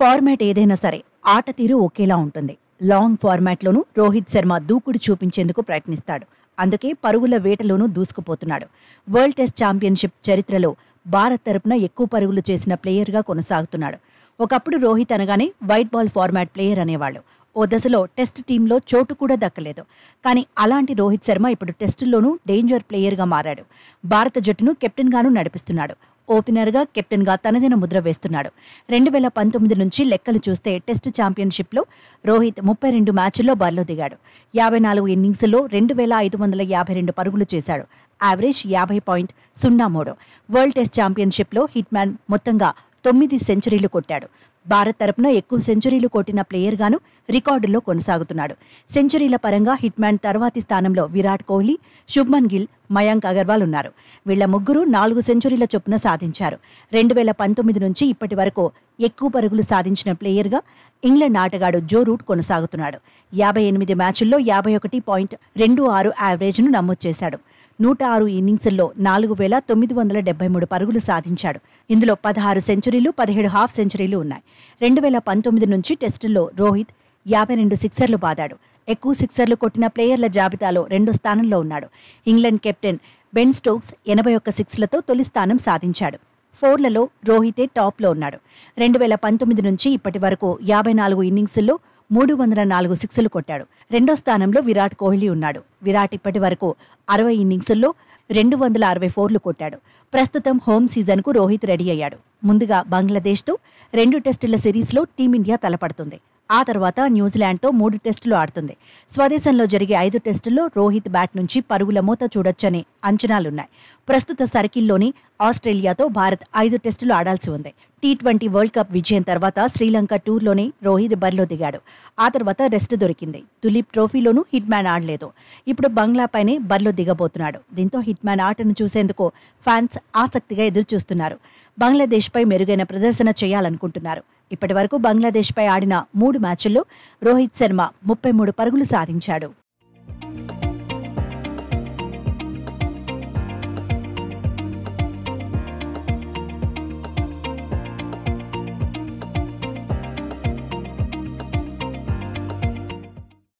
Format ఏదైనా సరే ఆట తీరు ఒకేలా ఉంటుంది. లాంగ్ ఫార్మాట్లోనూ రోహిత్ శర్మ దూకుడు చూపించేందుకు ప్రయత్నిస్తాడు. అందుకే పరుగుల వేటలోనూ దూసుకుపోతున్నాడు. వరల్డ్ టెస్ట్ ఛాంపియన్షిప్ చరిత్రలో భారత్ తరపున ఎక్కువ పరుగులు చేసిన ప్లేయర్గా కొనసాగుతున్నాడు. ఒకప్పుడు రోహిత్ అనగానే వైట్ బాల్ ఫార్మాట్ ప్లేయర్ అనేవాళ్ళు. ఓ దశలో టెస్ట్ టీంలో చోటు కూడా దక్కలేదు. కానీ అలాంటి రోహిత్ శర్మ ఇప్పుడు టెస్టుల్లోనూ డేంజర్ ప్లేయర్గా మారాడు. భారత జట్టును కెప్టెన్గానూ నడిపిస్తున్నాడు. ఓపెనర్గా, కెప్టెన్గా తనదైన ముద్ర వేస్తున్నాడు. 2019 నుంచి లెక్కలు చూస్తే టెస్ట్ ఛాంపియన్షిప్లో రోహిత్ 32 మ్యాచ్ల్లో బరిలో దిగాడు. 54 ఇన్నింగ్స్లో 2552 పరుగులు చేశాడు. యావరేజ్ 50.03. వరల్డ్ టెస్ట్ ఛాంపియన్షిప్లో హిట్ మ్యాన్ మొత్తంగా 9 సెంచరీలు కొట్టాడు. భారత్ తరపున ఎక్కువ సెంచరీలు కొట్టిన ప్లేయర్గాను రికార్డుల్లో కొనసాగుతున్నాడు. సెంచరీల పరంగా హిట్ మ్యాన్ తర్వాతి స్థానంలో విరాట్ కోహ్లీ, శుభ్మన్ గిల్, మయాంక్ అగర్వాల్ ఉన్నారు. వీళ్ల ముగ్గురు 4 సెంచరీల చొప్పున సాధించారు. 2019 నుంచి ఇప్పటి వరకు ఎక్కువ పరుగులు సాధించిన ప్లేయర్గా ఇంగ్లాండ్ ఆటగాడు జో రూట్ కొనసాగుతున్నాడు. 58 మ్యాచుల్లో 51.26 యావరేజ్ను నమోదు చేశాడు. 106 ఇన్నింగ్స్ల్లో 4973 పరుగులు సాధించాడు. ఇందులో 16 సెంచరీలు, 17 హాఫ్ సెంచరీలు ఉన్నాయి. 2019 నుంచి టెస్టుల్లో రోహిత్ 52 సిక్సర్లు బాదాడు. ఎక్కువ సిక్సర్లు కొట్టిన ప్లేయర్ల జాబితాలో 2వ స్థానంలో ఉన్నాడు. ఇంగ్లాండ్ కెప్టెన్ బెన్ స్టోక్స్ 81 సిక్స్లతో తొలి స్థానం సాధించాడు. 4లలో రోహితే టాప్లో ఉన్నాడు. 2019 నుంచి ఇప్పటి వరకు 54 ఇన్నింగ్స్ల్లో 304 సిక్స్లు కొట్టాడు. 2వ స్థానంలో విరాట్ కోహ్లీ ఉన్నాడు. విరాట్ ఇప్పటి వరకు 60 ఇన్నింగ్స్ల్లో 264 కొట్టాడు. ప్రస్తుతం హోమ్ సీజన్కు రోహిత్ రెడీ అయ్యాడు. ముందుగా బంగ్లాదేశ్తో 2 టెస్టుల సిరీస్లో టీమిండియా తలపడుతుంది. ఆ తర్వాత న్యూజిలాండ్తో 3 టెస్టులు ఆడుతుంది. స్వదేశంలో జరిగే 5 టెస్టుల్లో రోహిత్ బ్యాట్ నుంచి పరుగుల మోత చూడొచ్చనే అంచనాలున్నాయి. ప్రస్తుత సర్కిల్లోని ఆస్ట్రేలియాతో భారత్ 5 టెస్టులు ఆడాల్సి ఉంది. T20 వరల్డ్ కప్ విజయం తర్వాత శ్రీలంక టూర్లోనే రోహిత్ బరిలో దిగాడు. ఆ తర్వాత రెస్ట్ దొరికింది. తులిప్ ట్రోఫీలోనూ హిట్ మ్యాన్ ఆడలేదు. ఇప్పుడు బంగ్లాపైనే బరిలో దిగబోతున్నాడు. దీంతో హిట్ మ్యాన్ ఆటను చూసేందుకు ఫ్యాన్స్ ఆసక్తిగా ఎదురుచూస్తున్నారు. బంగ్లాదేశ్పై మెరుగైన ప్రదర్శన చేయాలనుకుంటున్నారు. ఇప్పటి వరకు బంగ్లాదేశ్పై ఆడిన 3 మ్యాచ్ల్లో రోహిత్ శర్మ 33 పరుగులు సాధించాడు.